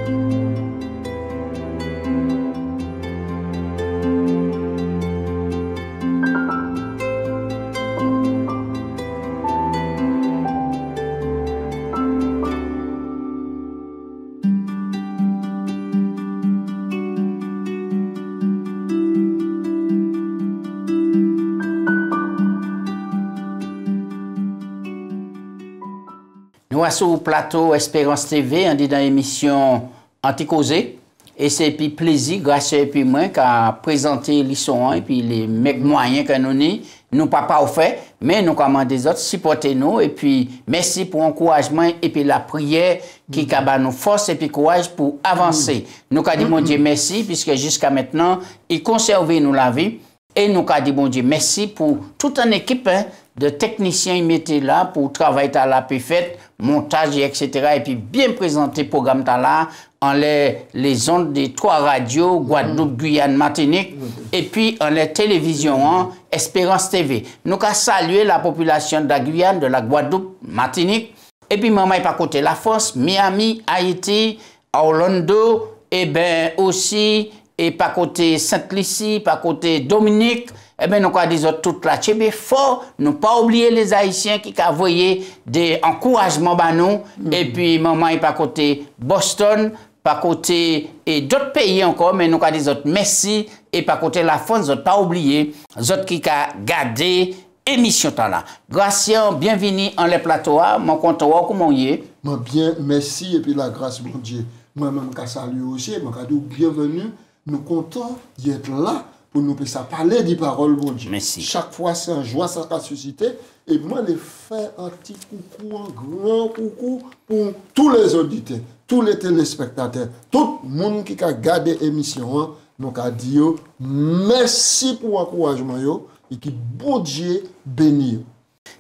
Nous sommes sur le plateau Espérance TV, on dit dans l'émission Anti-Causé. Et c'est puis plaisir, grâce à puis moi, qu'à présenter l'histoire et puis les mecs moyens que nous avons. Nous pas fait, mais nous commandons des autres, supportez-nous. Et puis, merci pour l'encouragement et puis la prière qui a nous force et puis courage pour avancer. Nous avons dit, mon Dieu, merci, puisque jusqu'à maintenant, il conserve nous la vie. Et nous avons dit, bon Dieu, merci pour toute une équipe de techniciens qui mettaient là pour travailler à la fait, montage, etc. Et puis bien présenter le programme là en les ondes des 3 radios, Guadeloupe, Guyane, Martinique, et puis en les télévisions, Espérance TV. Nous avons salué la population de la Guyane, de la Guadeloupe, Martinique, et puis maman est pas côté la France, Miami, Haïti, Orlando, et bien aussi, et pas côté Sainte-Lucie, pas côté Dominique, eh bien, nous avons dit toute la Tchébé fort, nous pas oublier les Haïtiens qui ont envoyé des encouragements à nous, et puis maman est pas côté Boston, pas côté et d'autres pays encore, mais nous avons dit merci, et pas côté la France, nous pas oublié, autres qui ont gardé émission là. Gracien, bienvenue en les plateaux, mon compte, comment y est? Bien, merci, et puis la grâce, mon Dieu. Moi-même, je salue aussi, je dis bienvenue, nous comptons d'être là. Pour nous parler des paroles, bon Dieu. Merci. Chaque fois, c'est un joie, ça va susciter. Et moi, je fais un petit coucou, un grand coucou pour tous les auditeurs, tous les téléspectateurs, tout le monde qui a regardé l'émission. Donc, à dire merci pour l'encouragement et que bon Dieu bénisse.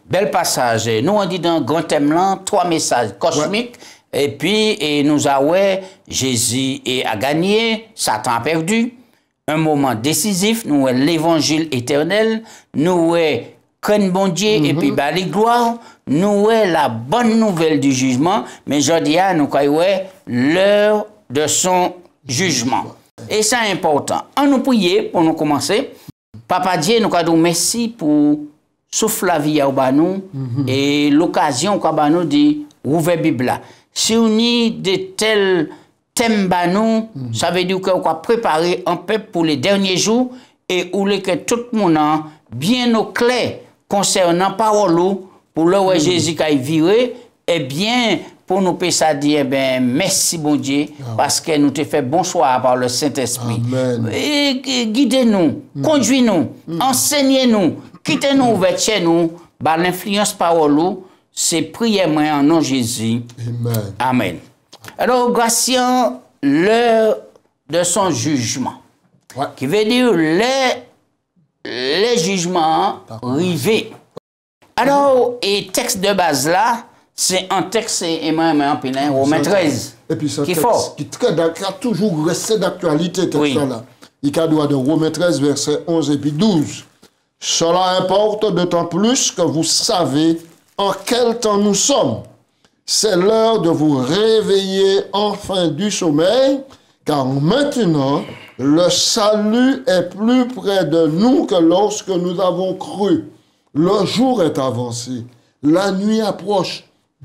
Bel passage. Nous, on dit dans le grand thème là, 3 messages cosmiques. Ouais. Et puis, nous avons Jésus a gagné, Satan a perdu. Un moment décisif, nous avons l'évangile éternel, nous avons crainte bon Dieu et puis les gloire, nous avons la bonne nouvelle du jugement, mais je dis à nous avons l'heure de son jugement. Et c'est important. On nous prier pour nous commencer. Papa Dieu, nous avons merci pour souffle la vie à nous et l'occasion qu'on nous dit ouvrir la Bible. Si on a de tels thème banou, ça veut dire qu'on va préparer un peuple pour les derniers jours et où que tout le monde a bien au clair concernant parole pour le Jésus qui a viré, et bien pour nous ça dire ben merci bon Dieu parce que nous te fait bon choix par le Saint-Esprit. Et guidez-nous, conduisez-nous, enseignez-nous, quittez-nous ouvert chez nous, par l'influence parole, c'est prier moi en nom de Jésus. Amen. Amen. Alors, Gratien, l'heure de son jugement, qui veut dire les jugements rivés. Alors, et texte de base là, c'est un texte, et moi, Romains 13. Et puis, c'est un texte qui a toujours resté d'actualité, là. Il a droit de Romains 13, verset 11 et puis 12. Cela importe d'autant plus que vous savez en quel temps nous sommes. C'est l'heure de vous réveiller enfin du sommeil, car maintenant, le salut est plus près de nous que lorsque nous avons cru. Le jour est avancé, la nuit approche.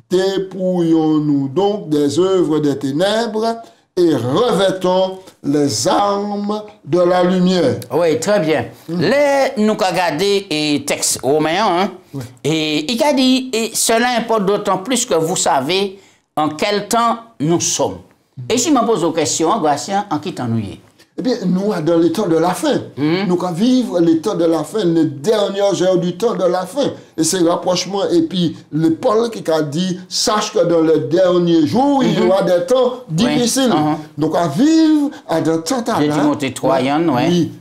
Dépouillons-nous donc des œuvres des ténèbres et revêtons les armes de la lumière. Oui, très bien. Là, nous avons regardé le texte romain, et il a dit, et cela importe d'autant plus que vous savez en quel temps nous sommes. Et si je me pose une question, Gratien, en qui temps nous y est? Eh bien, nous, dans les temps de la fin, nous allons vivre les temps de la fin, les dernières heures du temps de la fin. Et c'est rapprochement, et puis le Paul qui a dit, sache que dans les derniers jours, il y aura des temps difficiles. Donc, à vivre à des temps là. J'ai dit monter Troyen, oui,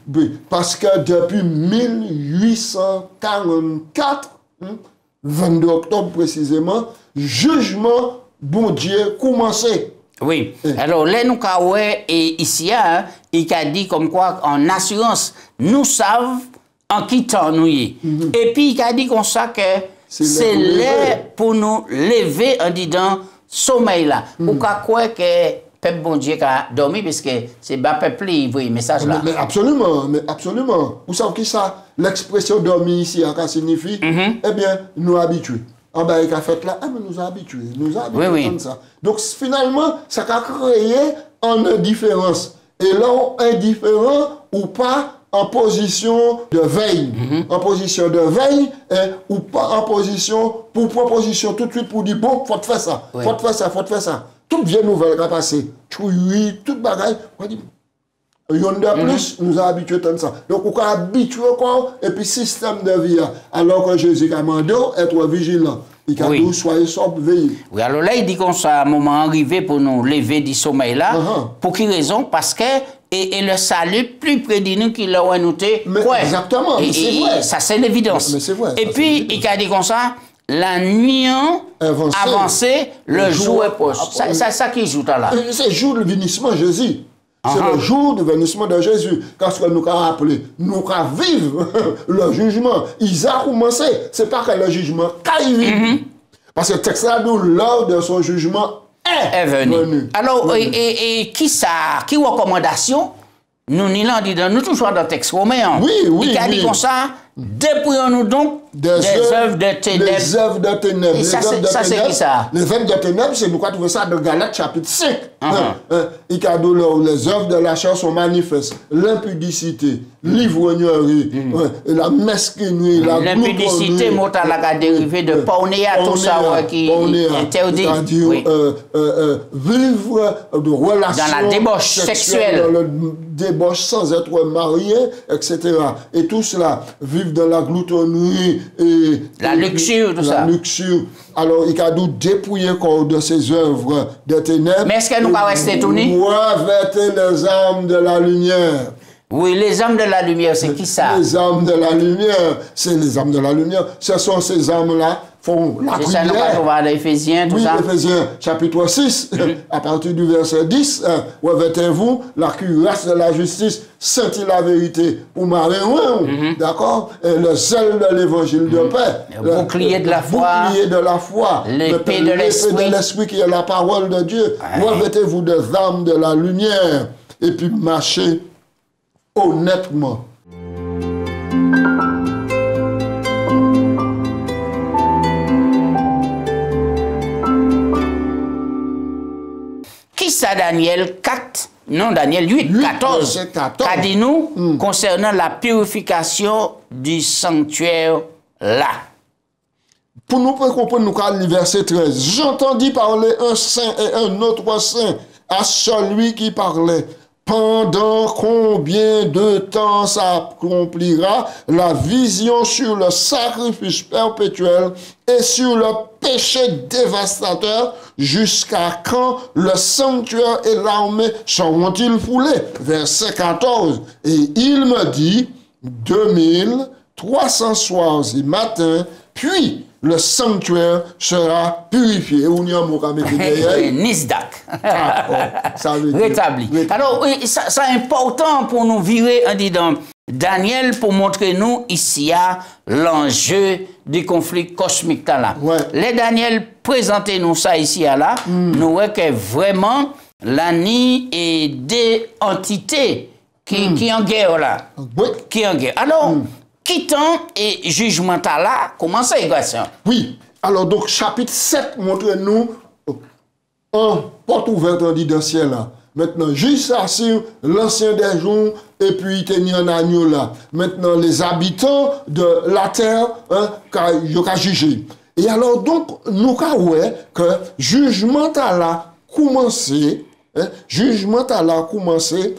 parce que depuis 1844, 22 octobre précisément, jugement, bon Dieu, commencé. Oui. Alors, là, nous avons ici, il a dit comme quoi, en assurance, nous savons en qui temps nous y est. Et puis, il a dit comme ça que c'est l'heure pour nous lever en disant sommeil là. Ou qu'à quoi que peuple bon Dieu qui a dormi, parce que c'est bas peuple qui voit le message là. Mais absolument, mais absolument. Vous savez qui ça, l'expression dormi ici, ça signifie, eh bien, nous habitués. En bas, il a fait là, mais nous habitués. Nous habitués comme ça. Donc, finalement, ça a créé une indifférence. Et là, indifférent ou pas, en position de veille. En position de veille, ou pas en position, pour proposition tout de suite pour dire, bon, faut te faire ça, faut te faire ça, faut te faire ça. Toute vieille nouvelle qui a passé, toute bagaille, on dit, il y en a plus, nous a habitués comme ça. Donc, on a habitué encore, et puis système de vie, alors que Jésus a demandé, être vigilant. Il a dit, soyez sobre, veillez. Oui, alors là, il dit qu'on soit un moment arrivé pour nous lever du sommeil là. Pour quelle raison? Parce que et le salut plus près de nous qu'il l'a noté. Exactement, c'est vrai. Ça, c'est l'évidence. Mais c'est vrai. Et puis, il a dit comme ça, la nuit avancée, le jour est proche. C'est ça qui joue là. C'est le jour du bénissement de Jésus. C'est le jour du bénissement de Jésus. Quand ce que nous avons appelé, nous avons vivre le jugement. Il a commencé. Ce n'est pas que le jugement arrive. Parce que le texte là, l'heure de son jugement est venu. Alors, et qui recommandation nous dit nous toujours dans le texte romain. Oui. Il a dit comme ça, dépouillons-nous donc des œuvres de ténèbres. Les œuvres de ténèbres. Et ça, c'est qui ça? Les œuvres de ténèbres, c'est pourquoi trouver ça dans Galates chapitre 5. Il a dit les œuvres de la chair sont manifestes. L'impudicité, l'ivrognerie, la mesquinerie, la gloutonnerie. L'impudicité, mot à la dérivée de pornéa, tout ça qui est interdit. Vivre de relations dans la débauche sexuelle. Dans la débauche sans être marié, etc. Et tout cela, vivre dans la gloutonnerie et la luxure, tout ça. La luxure. Alors, il a dû dépouiller corps de ses œuvres de ténèbres. Mais est-ce que nous pas rester tournés? Revêter les âmes de la lumière. Oui, les âmes de la lumière, c'est qui ça? Les âmes de la lumière, c'est les âmes de la lumière. Ce sont ces âmes-là font la prière. C'est ça, nous allons voir l'Éphésiens, tout ça. Oui, Éphésiens, chapitre 6, à partir du verset 10, revêtez-vous la cuirasse de la justice, sentir la vérité pour marrer loin, d'accord? Et le zèle de l'évangile de paix. Le bouclier de la foi. Bouclier de la foi. L'épée de l'esprit. L'épée de l'esprit qui est la parole de Dieu. Revêtez-vous des âmes de la lumière. Et puis marchez honnêtement. Qui ça, Daniel 4? Non, Daniel 8, 14. Qu'a dit nous concernant la purification du sanctuaire là. Pour nous comprendre, nous avons le verset 13. J'entendis parler un saint et un autre saint à celui qui parlait. Pendant combien de temps s'accomplira la vision sur le sacrifice perpétuel et sur le péché dévastateur, jusqu'à quand le sanctuaire et l'armée seront-ils foulés? Verset 14. Et il me dit, 2300 soirs et matins, puis le sanctuaire sera purifié. Nisdak. Rétabli. Alors, c'est important pour nous virer en disant Daniel pour montrer nous ici l'enjeu du conflit cosmique là. Les Daniel présentez nous ça ici là, nous voyons que vraiment l'année est des entités qui en guerre là. Qui en guerre. Alors, quittant et jugement là, comment ça équation? Oui. Alors donc chapitre 7 montre-nous un porte ouverte en dit dans le ciel là. Maintenant, juste sur l'ancien des jours, et puis il tenait un agneau là. Maintenant, les habitants de la terre, ils ont jugé. Et alors donc, nous avons que jugement là commencé, jugement là commencé,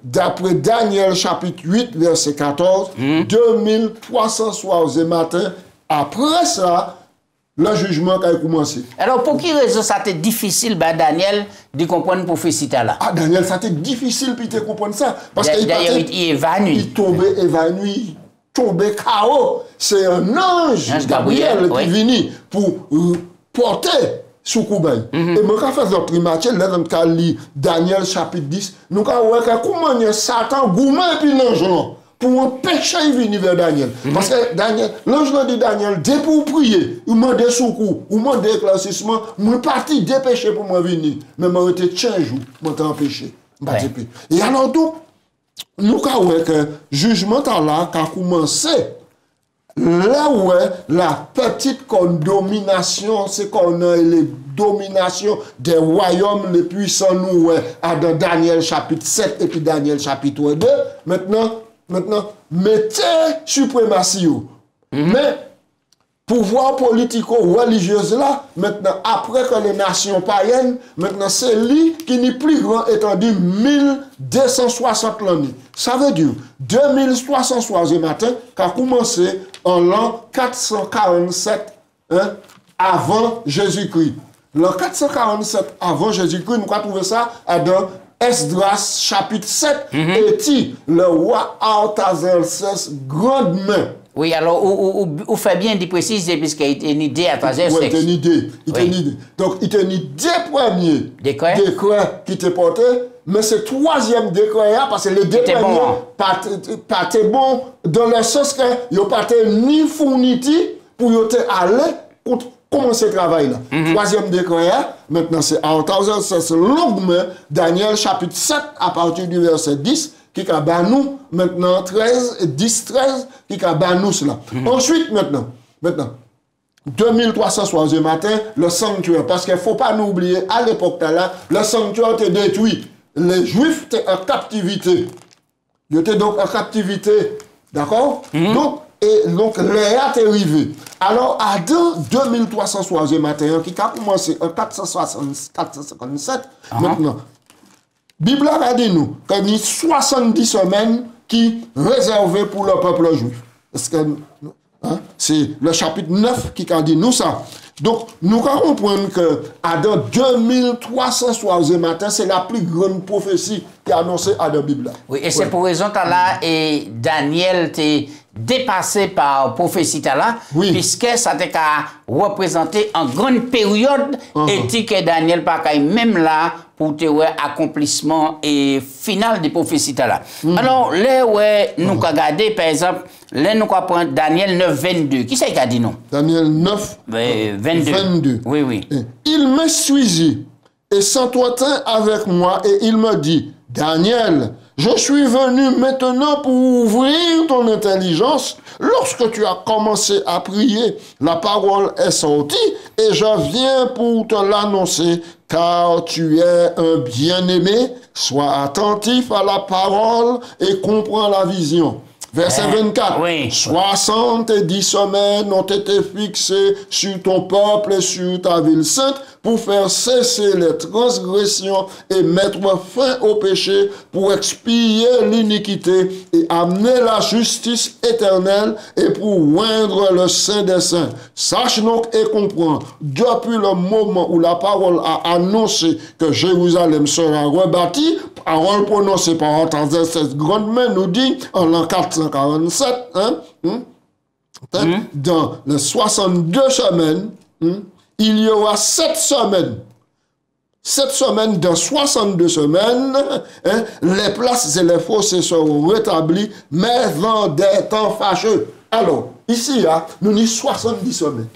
d'après Daniel chapitre 8, verset 14, 2300 soirs et matins, après ça, le jugement a commencé. Alors, pour qui raison ça a été difficile, Daniel, de comprendre la prophétie là? Ah, Daniel, ça a été difficile de comprendre ça. Parce qu'il est évanoui. Il tombait évanoui, tombait KO. C'est un ange, Gabriel, qui est venu pour porter sous Koubaï. Et moi, quand je fais notre match, là, dans Daniel chapitre 10, nous avons vu comment Satan gourmand et puis l'ange. pour empêcher de venir vers Daniel. Parce que Daniel, l'ange dit Daniel, dès pour prier, ou demander secours, ou demander éclaircissement, je parti dépêcher pour moi venir. Mais je été 15 jours, je t'ai empêché. Et alors donc, nous avons que le jugement là a commencé. Là où la petite domination, c'est qu'on a les dominations des royaumes les puissants, nous, dans Daniel chapitre 7 et puis Daniel chapitre 2. Maintenant, mettez suprématie. Mais, pouvoir politico-religieux là, maintenant, après que les nations païennes, maintenant, c'est lui qui n'est plus grand étendu 1260 l'année. Ça veut dire, 2360 matin, qui a commencé en l'an 447 avant Jésus-Christ. L'an 447 avant Jésus-Christ, nous avons trouvé ça dans Esdras chapitre 7, et dit le roi Artaxerxès grande main. Oui, alors, vous faites bien de préciser, puisqu'il était une idée à travers oui, il était une idée. Donc, il était une idée premiers décrets qui étaient portés, mais ce troisième décret, parce que les deux premiers pas bon, dans le sens que ils n'ont pas ni fourniti pour aller pour commencer le travail là. Troisième décret, maintenant c'est Artaxerxès longuement, Daniel chapitre 7, à partir du verset 10, qui a banou maintenant 13, 10, 13, qui a banou cela. Ensuite, maintenant, 2360 matin, le sanctuaire, parce qu'il ne faut pas nous oublier, à l'époque là, le sanctuaire était détruit. Les Juifs étaient en captivité. Ils étaient donc en captivité. D'accord? Donc, l'heure est arrivée. Alors, à 2360 matin, qui a commencé en 457, maintenant, Bible a dit nous qu'il y a 70 semaines qui réservées pour le peuple juif. C'est le chapitre 9 qui a dit nous ça. Donc, nous comprenons que à 2360 matin, c'est la plus grande prophétie qui est annoncée à la Bible. Oui, et c'est pour raison que là, et Daniel était dépassé par prophétie là, puisque ça était représenté en grande période et que Daniel pas même là pour te accomplissement et final des prophéties là. Alors, là nous regardons par exemple, là nous prendre Daniel 9 22. Qui c'est qui a dit non? Daniel 9 22. Oui. Il me suisit et s'entretint avec moi et il me dit, Daniel, je suis venu maintenant pour ouvrir ton intelligence. Lorsque tu as commencé à prier, la parole est sortie et je viens pour te l'annoncer, car tu es un bien-aimé. Sois attentif à la parole et comprends la vision. Verset 24. 70 semaines ont été fixées sur ton peuple et sur ta ville sainte pour faire cesser les transgressions et mettre fin au péché, pour expier l'iniquité et amener la justice éternelle et pour oindre le Saint des Saints. Sache donc et comprends, depuis le moment où la parole a annoncé que Jérusalem sera rebâtie, parole prononcée par Artaxerxès grandement nous dit en l'an 447, dans les 62 semaines, il y aura 7 semaines. 7 semaines, dans 62 semaines, les places et les fossés seront rétablis, mais dans des temps fâcheux. Alors, ici, nous avons 70 semaines.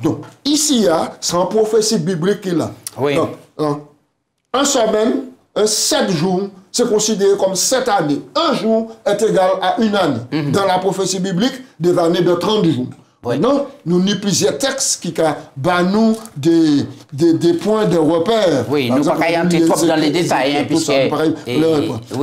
Donc, ici, c'est une prophétie biblique qu'il a. Donc, une semaine, 7 jours, c'est considéré comme 7 années. Un jour est égal à une année. Dans la prophétie biblique, des années de 30 jours. Maintenant, nous avons plusieurs textes qui nous des points de repère. Oui, nous ne pouvons pas entrer trop dans les détails.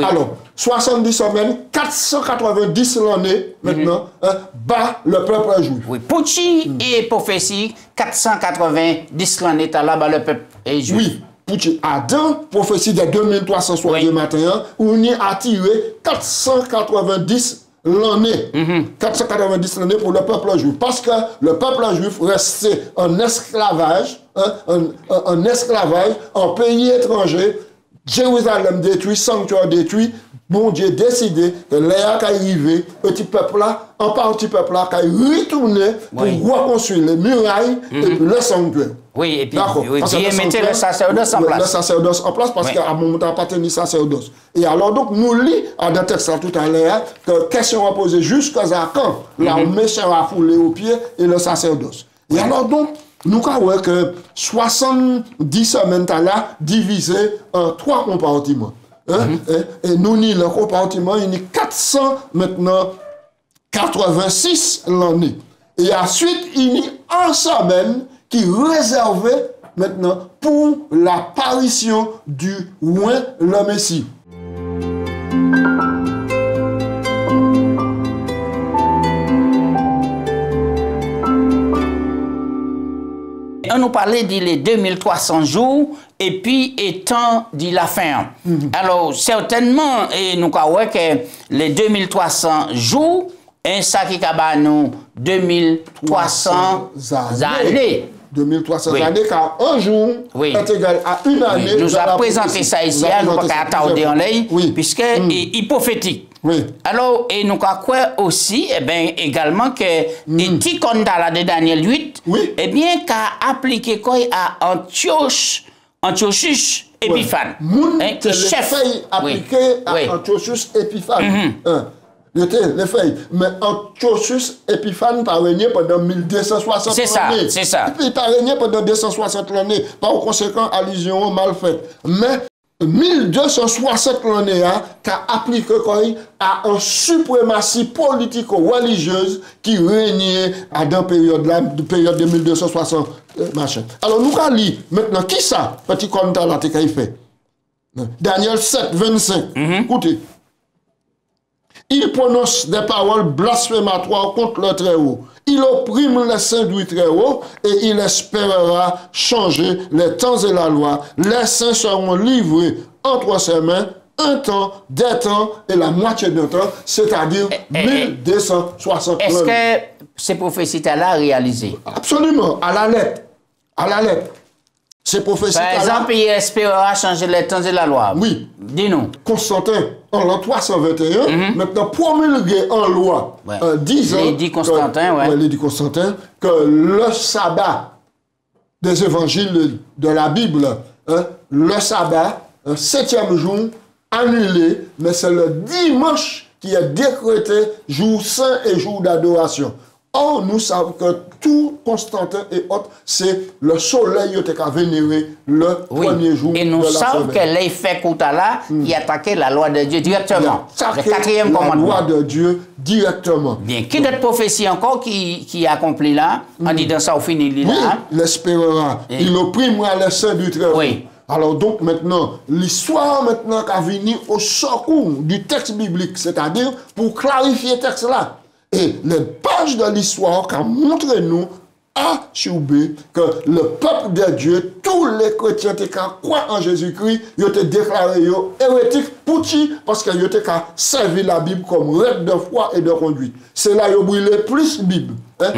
Alors, 70 semaines, 490 l'année, maintenant, bat le peuple juif. Oui, Pouchi et prophétie, 490 l'année, là-bas le peuple juif. Oui. Adam, prophétie de 2360 matin, où on y a tiré 490 l'année. 490 l'année pour le peuple juif. Parce que le peuple juif restait en esclavage, en pays étranger, Jérusalem détruit, sanctuaire détruit. Bon Dieu décidé que l'air qui arrivé, petit peuple là, en partie peuple là, qui retourné pour reconstruire les murailles et puis le sanctuaire. Oui, et puis Dieu mettait le sacerdoce en place. Le sacerdoce en place parce qu'à mon moment, pas tenu sacerdoce. Et alors, donc, nous lisons dans le texte tout à l'heure que question a posée jusqu'à quand l'armée sera foulée aux pieds et le sacerdoce. Et alors, donc, nous avons que 70 semaines là divisées en 3 compartiments. Et nous, le compartiment, il y a 400 maintenant, 86 l'année. Et ensuite, il y a une semaine qui est réservée maintenant pour l'apparition du roi le Messie. On nous parlait des 2300 jours et puis étant dit la fin. Alors, certainement, et nous avons que les 2300 jours, et ça qui a nous 2300 années. 2300 années, car un jour est égal à une année. Nous avons présenté ça ici, nous ne pouvons pas attarder en l'air, puisque c'est prophétique. Alors, et nous avons aussi, eh bien, également, que les petits condamnés de Daniel 8, eh bien, qu'a appliqué quoi à Antiochus Épiphane. Le chef appliqué à Antiochus Épiphane. Les feuilles. Mais Antiochus Épiphane pas régné pendant 1260 années. C'est ça. Et puis il pas régné pendant 260 années. Par conséquent, allusion mal faite. Mais 1260 années qu'a appliqué à une suprématie politico-religieuse qui régnait à dans période de 1260 machin. Alors nous allons lire maintenant qui ça petit commentaire là qu'il fait. Daniel 7 25. Écoutez. Il prononce des paroles blasphématoires contre le Très-Haut. Il opprime les saints du Très-Haut et il espérera changer les temps et la loi. Les saints seront livrés entre ses mains un temps, des temps et la moitié d'un temps, c'est-à-dire 1260 ans. Est-ce que ces prophéties-là réalisées? Absolument, à la lettre. À la lettre. Ces prophéties. Par exemple, il espérera changer les temps et la loi. Oui. Dis-nous. Constantin, en l'an 321, maintenant promulgué en loi, disant. L'édit Constantin, l'édit Constantin, que le sabbat des évangiles de la Bible, le sabbat, 7e jour, annulé, mais c'est le dimanche qui est décrété jour saint et jour d'adoration. Or, nous savons que tout Constantin et autres, c'est le soleil qui a vénéré le premier jour de la semaine. Et nous savons que l'effet Koutala, il attaquait la loi de Dieu directement. Le 4e commandement. La loi de Dieu directement. Bien. Qui d'autres prophéties encore qui accomplit là? En disant ça au fini là. Oui, l'espérera. Il opprimera les saints du Très-Haut. Oui. Alors donc maintenant, l'histoire maintenant qui a venu au secours du texte biblique, c'est-à-dire pour clarifier le texte là. Et les pages de l'histoire qui montrent nous A sur B que le peuple de Dieu, tous les chrétiens qui croient en Jésus-Christ, ils ont été déclarés hérétiques parce qu'ils ont servi la Bible comme règle de foi et de conduite. C'est là qu'ils ont brûlé plus la Bible.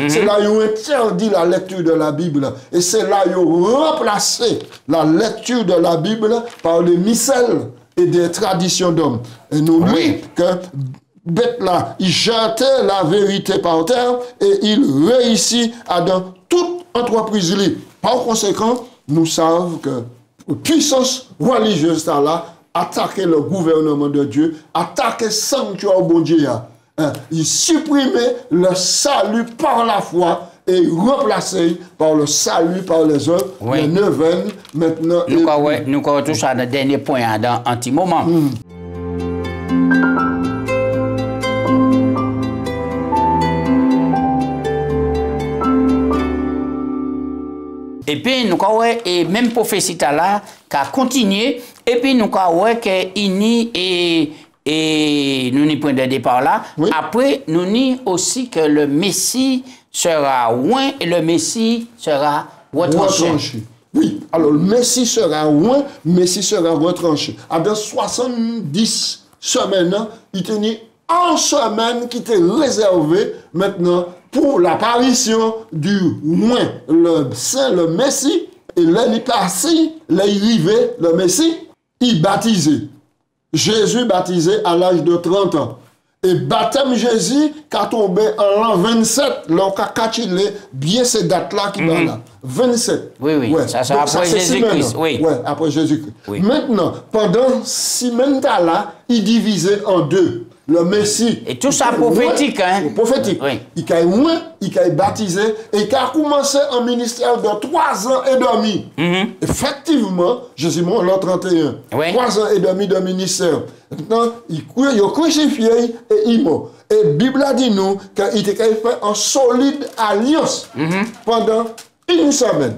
C'est là qu'ils ont interdit la lecture de la Bible. Et c'est là qu'ils ont remplacé la lecture de la Bible par des missels et des traditions d'hommes. Et nous disons que bête là, il jetait la vérité par terre et il réussit à dans toute entreprise libre. Par conséquent, nous savons que la puissance religieuse là attaquait le gouvernement de Dieu, attaquait le sanctuaire bon Dieu. Il supprimait le salut par la foi et remplacé par le salut par les œuvres, les neuvaines maintenant. Nous avons touché à le dernier point dans un petit moment. Et puis, nous avons et même prophétie là, qui a continué, et puis nous avons qu'il et nous n'y point de départ là. Après, nous n'y aussi que le Messie sera loin et le Messie sera retranché. Oui, alors le Messie sera loin, le Messie sera retranché. Dans 70 semaines, il tenait une semaine qui était réservée maintenant pour l'apparition du roi, le Saint, le Messie, et l'année passée, l'arrivée, le Messie, il baptisé. Jésus baptisé à l'âge de 30 ans. Et baptême Jésus qui a tombé en l'an 27, là, on a catchilé bien ces dates-là qui sont là. 27. Oui, oui. Ouais. Ça, c'est après Jésus-Christ. Oui. Ouais, après Jésus-Christ. Oui. Maintenant, pendant 6 semaines là, il divisait en deux. Le Messie. Et tout ça prophétique, hein? Prophétique. Oui. Il a moins, il a baptisé et il a commencé un ministère de 3 ans et demi. Effectivement, Jésus mort l'an 31. Oui. 3 ans et demi de ministère. Maintenant, il a crucifié et il mort. Et la Bible a dit nous qu'il a fait une solide alliance pendant une semaine.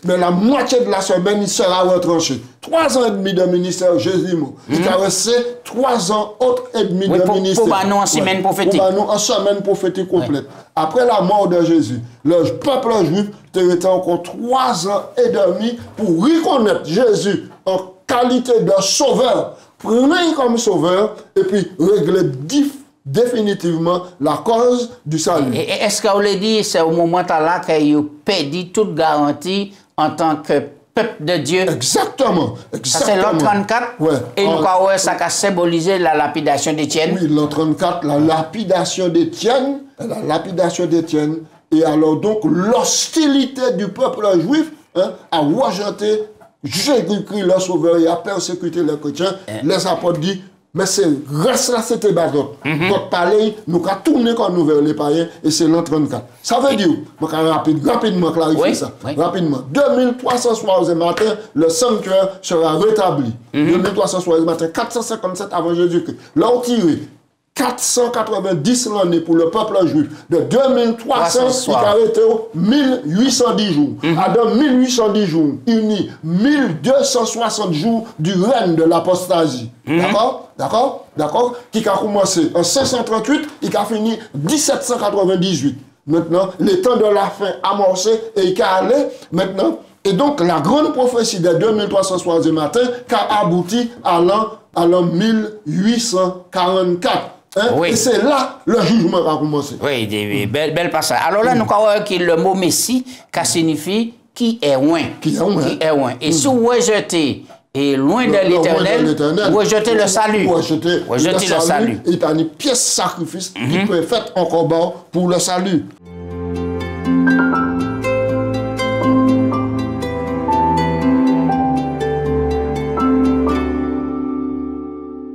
Mais la moitié de la semaine, il sera retranché. 3 ans et demi de ministère, Jésus mort. Il a resté 3 ans et demi de ministère. Pour nous en semaine prophétique. Pour nous en semaine prophétique complète. Après la mort de Jésus, le peuple juif était encore 3 ans et demi pour reconnaître Jésus en qualité de sauveur, prendre comme sauveur et puis régler définitivement la cause du salut. Et est-ce qu'on l'a dit, c'est au moment là qu'il a perdu toute garantie en tant que peuple de Dieu? Exactement. Ça c'est l'an 34. Ouais. Et nous croyons que ça a symbolisé la lapidation d'Étienne. Oui, l'an 34, la lapidation d'Étienne. La lapidation d'Étienne. Et alors donc l'hostilité du peuple juif a rejeté Jésus-Christ, le sauveur, et a persécuté les chrétiens. Les apôtres disent, mais c'est reste là, c'était bazot. Notre palais, nous avons tourné comme nous vers les païens, et c'est l'an 34. Ça veut dire, je vais rapidement clarifier ça. Rapidement. 2360 matin, le sanctuaire sera rétabli. 2360 matin, 457 avant Jésus-Christ. Là, on tire 490 l'année pour le peuple juif. De 2300, il a arrêté 1810 jours. Dans 1810 jours, il unit 1260 jours du règne de l'apostasie. D'accord? D'accord? D'accord? Qui a commencé en 538, il a fini 1798. Maintenant, le temps de la fin amorcé et il a allé maintenant. Et donc, la grande prophétie de 2360 matin qui a abouti à l'an 1844. Oui. Et c'est là le jugement a commencé. Oui, bel passage. Alors là, nous croyons que le mot Messie, qui signifie qui est loin. Qui est loin. Qui est loin. Et si vous rejetez et loin de l'éternel, vous rejetez le salut. Rejetez le salut. Il y a une pièce sacrifice qui peut être faite en combat pour le salut.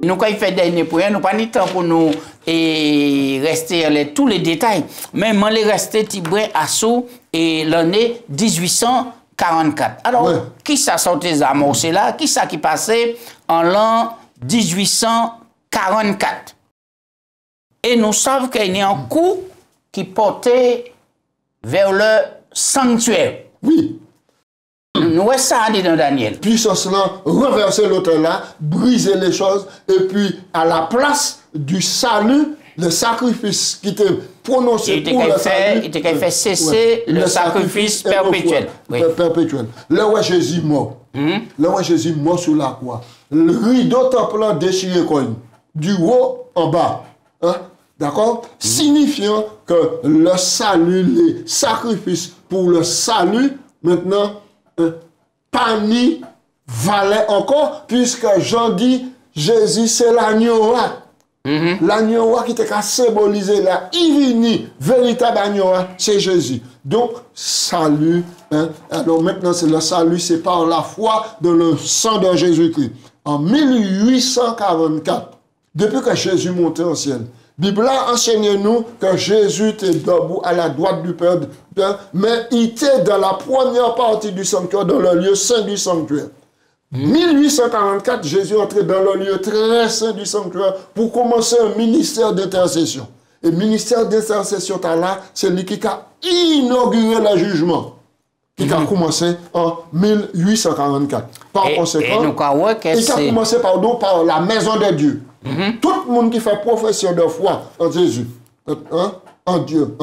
Nous, quand il fait dernier point, nous n'avons pas de temps pour nous rester tous les détails. Mais moi, les rester à sous et l'année 1844. Alors, qui ça sortait amorcé là? Qui ça qui passait en l'an 1844? Et nous savons qu'il y a un coup qui portait vers le sanctuaire. Oui. Nous voyons ça dit dans Daniel. Puissance là, renverser l'autel là, briser les choses, et puis à la place du salut, le sacrifice qui était prononcé pour le salut, il était fait cesser le sacrifice perpétuel. Perpétuel. Là où Jésus mort, là où Jésus mort sur la croix, le rideau temple déchiré du haut en bas. D'accord? Signifiant que le salut, les sacrifices pour le salut, maintenant, pas ni valait encore, puisque Jean dit, Jésus c'est l'agneau. L'agneau qui était symbolisé là, il vient, véritable agneau, c'est Jésus. Donc, salut. Alors maintenant, c'est le salut, c'est par la foi dans le sang de Jésus-Christ. En 1844, depuis que Jésus montait au ciel, la Bible a enseigné nous que Jésus était debout à la droite du Père, mais il était dans la première partie du sanctuaire, dans le lieu saint du sanctuaire. 1844, Jésus est entré dans le lieu très saint du sanctuaire pour commencer un ministère d'intercession. Et le ministère d'intercession, c'est lui qui a inauguré le jugement, qui a commencé en 1844. Par conséquent, il a commencé par la maison de Dieu. Tout le monde qui fait profession de foi en Jésus, en Dieu,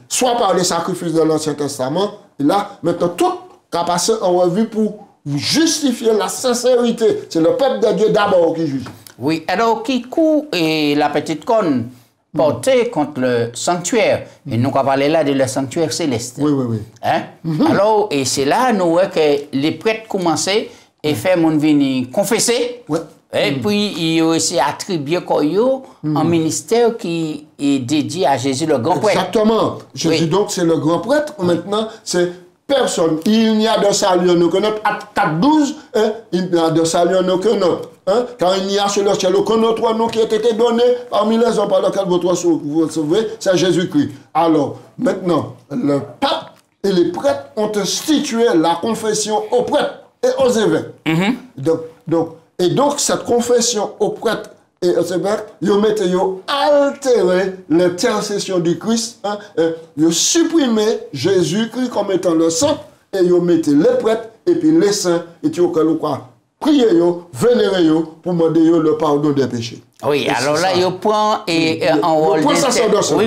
soit par les sacrifices de l'Ancien Testament, et là, maintenant, tout a passé en revue pour justifier la sincérité. C'est le peuple de Dieu d'abord qui juge. Oui, alors qui court et la petite corne portée contre le sanctuaire. Et nous avons parlé là de le sanctuaire céleste. Oui. Hein? Alors, et c'est là, nous voyons que les prêtres commençaient et fait mon venir confesser. Ouais. Et puis, il a aussi attribué un ministère qui est dédié à Jésus, le grand prêtre. Exactement. Jésus, donc, c'est le grand prêtre. Maintenant, c'est personne. Il n'y a de salut en aucun autre. À 4.12, il n'y a de salut en aucun autre. Car il n'y a sur le ciel aucun autre nom qui a été donné parmi les hommes par lesquels vous sauvez, c'est Jésus-Christ. Alors, maintenant, le pape et les prêtres ont institué la confession aux prêtres et aux évêques. Donc, cette confession aux prêtres et aux évêques, ils ont altéré l'intercession du Christ, ils ont supprimé Jésus-Christ comme étant le saint, et ils ont mis les prêtres et puis les saints, et ils ont prié, vénéré pour demander le pardon des péchés. Oui, alors là, il prend un rôle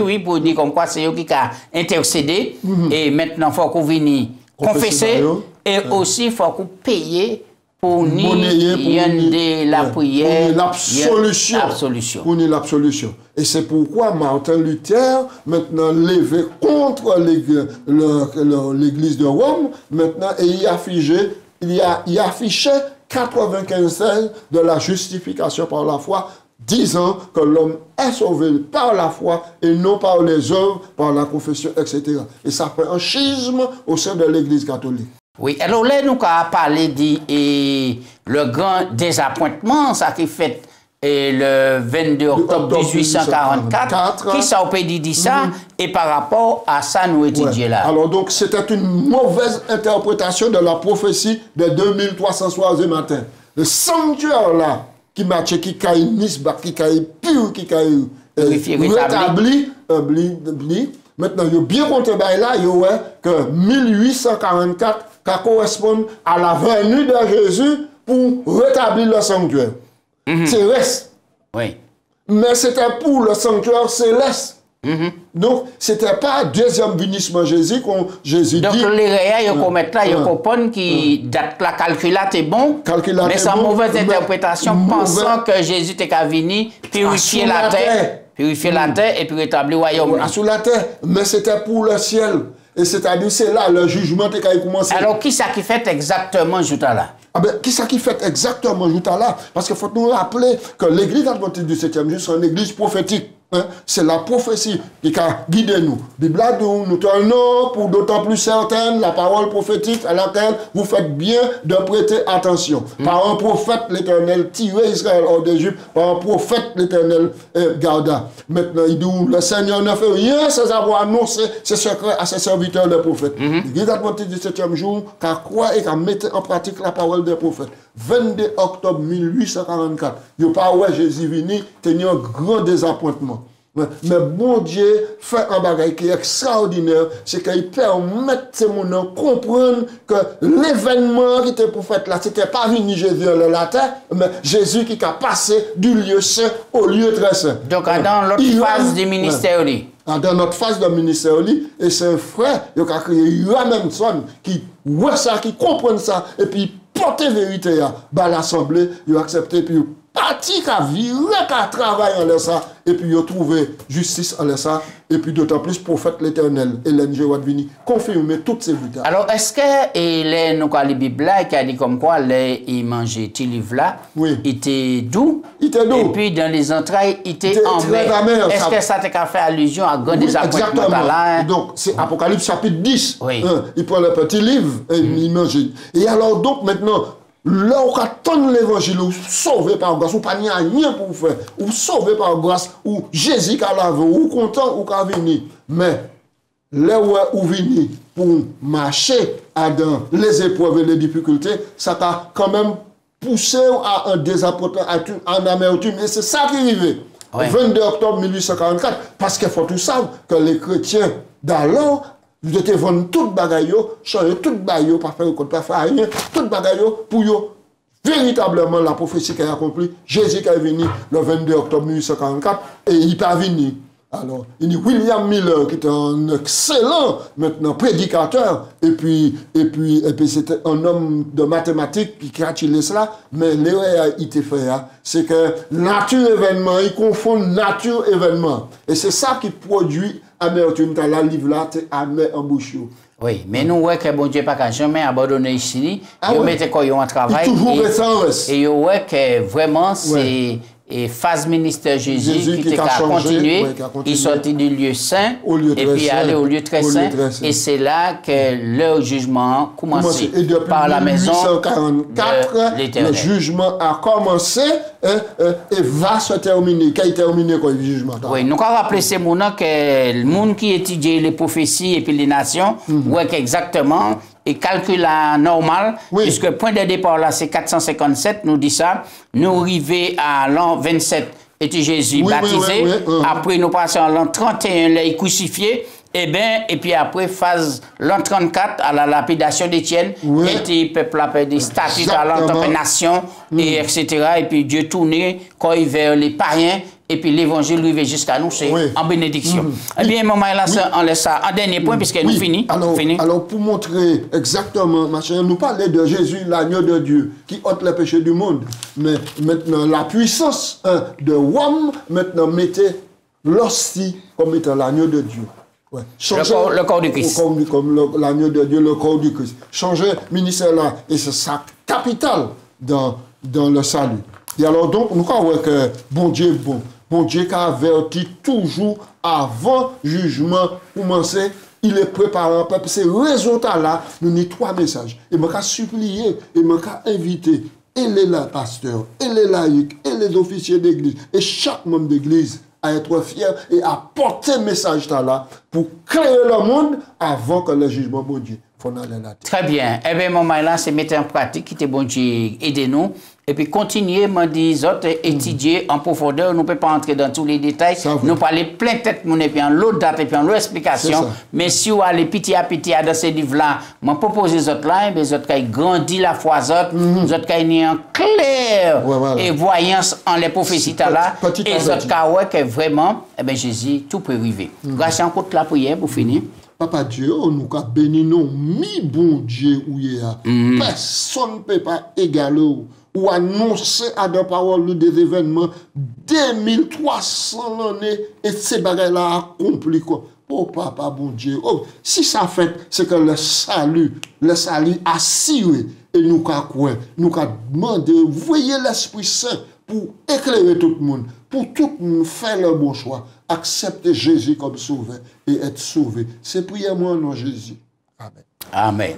oui, pour dire comme quoi c'est eux qui a intercédé, et maintenant, il faut qu'on vienne confesser, et aussi, il faut qu'on paye pour nier la prière, l'absolution. Pour nier l'absolution. Et c'est pourquoi Martin Luther, maintenant levé contre l'église de Rome, maintenant, et il affichait 95 thèses de la justification par la foi, disant que l'homme est sauvé par la foi et non par les œuvres, par la confession, etc. Et ça fait un schisme au sein de l'église catholique. Oui, alors là, nous avons parlé de le grand désappointement, ça qui fait le 22 octobre 1844. Qui ça peut dire ça? Et par rapport à ça, nous étudions là. Alors donc, c'était une mauvaise interprétation de la prophétie de 2300 soirs et matin. Le sanctuaire là, qui marche, qui caille nisba, qui caille pur, qui caille rétabli, maintenant, il y a bien compté là, il y a que 1844 qui correspond à la venue de Jésus pour rétablir le sanctuaire. C'est reste. Oui. Mais c'était pour le sanctuaire céleste. Donc, ce n'était pas deuxième vénissement Jésus qu'on Jésus donc, dit. Donc, les réels, ils commettent là, ils comprennent qui date la calculate est bon, mais c'est une mauvaise interprétation, pensant que Jésus était qu'à venir purifier la terre. Purifier la terre et puis rétablir le royaume. Sous la terre, mais c'était pour le ciel. Et c'est-à-dire, c'est là le jugement qui a commencé. Alors, qui ça qui fait exactement Jouta là? Qui ça qui fait exactement Jouta là? Parce qu'il faut nous rappeler que l'église adventiste du 7e jour, c'est une église prophétique. C'est la prophétie qui a guidé nous. Bible nous tenons pour d'autant plus certaine la parole prophétique à laquelle vous faites bien de prêter attention. Par un prophète, l'Éternel tirait Israël hors d'Égypte. Par un prophète, l'Éternel garda. Maintenant, il dit, le Seigneur ne fait rien sans avoir annoncé ses secrets à ses serviteurs, les prophètes. L'église adventiste du 7e jour, qui croit et qui met en pratique la parole des prophètes. 22 octobre 1844, il n'y a pas où Jésus venu, tenir un grand désappointement. Mais bon Dieu fait un bagage qui est extraordinaire, c'est qu'il permet ces gens de comprendre que l'événement qui était pour faire là, ce n'était pas venu Jésus dans la terre, mais Jésus qui a passé du lieu saint au lieu très saint. Donc, dans l'autre phase du ministère, dans notre phase de ministère, et c'est un frère qui a créé Ramemson qui voit ça, qui comprend ça, et puis porter vérité à l'Assemblée, ils ont accepté, puis parti qu'à vivre, qu'à travailler en ça, et puis ils ont trouvé justice en ça, et puis d'autant plus prophète l'Éternel, Hélène Géwadvini, confirmer toutes ces vérités. Alors, est-ce que nous avons la Bible là, qui a dit comme quoi les manger tes livres là, était doux, et puis dans les entrailles, il était amer. Est-ce que ça t'a fait allusion à grand désappointement là? Donc, c'est Apocalypse chapitre 10. Il prend le petit livre et il mange. Et alors, donc, maintenant, là où attend l'évangile, ou sauvé par grâce, ou pas rien pour vous faire, ou sauvé par grâce, ou Jésus qui a lavé, ou content, ou qui a venu. Mais là où venu pour marcher dans les épreuves et les difficultés, ça t'a quand même poussé à un désappointement, à une amertume. Et c'est ça qui est arrivé. 22 octobre 1844, parce qu'il faut tout savoir que les chrétiens d'alors, vous étiez vendu tout bagaille, changer tout bagaille, pas faire pas faire rien, tout bagaille pour véritablement la prophétie qui a accompli. Jésus qui est venu le 22 octobre 1844 et il n'est pas venu Alors, il y a William Miller qui était un excellent maintenant prédicateur et puis c'était un homme de mathématiques qui a tiré cela, mais l'erreur il était fait, c'est que nature événement, il confond nature événement et c'est ça qui produit amertume dans la livre là, c'est amer en bouche. Oui, mais nous voyons que bon Dieu pas jamais abandonné ici, il mettait quoi en travail et il voit que vraiment c'est et phase ministère Jésus qui a continué, il sortit du lieu saint et puis allé au lieu très saint. Et c'est là que leur jugement a commencé. Et depuis par la maison 1844, le jugement a commencé et va se terminer. Quand il termine quoi, le jugement? Oui, nous avons rappelé ces mots-là que le monde qui étudie les prophéties et puis les nations, voit qu'exactement et calcul normal, puisque le point de départ là, c'est 457, nous dit ça. Nous arrivons à l'an 27, était Jésus baptisé. Après, nous passons à l'an 31, là, il crucifié. Et puis après, phase l'an 34, à la lapidation d'Étienne, était peuple appelé des statuts à l'an tant que nation, et etc. Et puis Dieu tournait quand il vers les païens. Et puis l'évangile arrivé jusqu'à nous, c'est en bénédiction. Eh bien, maman, là, on laisse ça. Un dernier point, puisque nous finissons. Alors, pour montrer exactement, machin, nous parlons de Jésus, l'agneau de Dieu, qui ôte les péchés du monde. Mais maintenant, la puissance de Rome, maintenant, mettez l'hostie comme étant l'agneau de Dieu. Ouais. Le corps du Christ. Comme l'agneau de Dieu, le corps du Christ. Changer ministère là, et c'est ça capital dans le salut. Et alors donc, nous croyons que bon Dieu est bon. Bon Dieu qui a averti toujours avant jugement commencer, il est préparé un peuple. Ces résultats-là, nous avons 3 messages. Et je supplier, et je inviter, et les pasteurs, et les laïcs, et les officiers d'église, et chaque membre d'église à être fier et à porter ce message-là pour créer le monde avant que le jugement bon Dieu. Très bien. Eh bien, maman, là, c'est mettre en pratique qui était bon Dieu, aidez-nous. Et puis, continuer, me dit, étudier en profondeur. Nous ne pouvons pas entrer dans tous les détails. Nous parler plein de tête, et puis en l'autre date, et puis en l'autre explication. Mais si vous allez petit à petit dans ces livres-là, je propose les autres là, et les autres qui grandissent la foi, les autres qui ont en clair et voyance en les prophéties là, et les autres qui vraiment, eh bien, Jésus, tout peut arriver. Grâce à la prière pour finir. Papa Dieu, nous avons béni nous, mi bon Dieu où il y a. Personne ne peut pas égaler ou annoncer à des paroles des événements 2300 années et ces bagages-là accomplis. Oh papa bon Dieu, si ça fait, c'est que le salut assuré et nous avons demandé, voyez l'Esprit Saint pour éclairer tout le monde, pour tout le monde faire le bon choix. Accepter Jésus comme sauveur et être sauvé. C'est prier moi en nom de Jésus. Amen. Amen.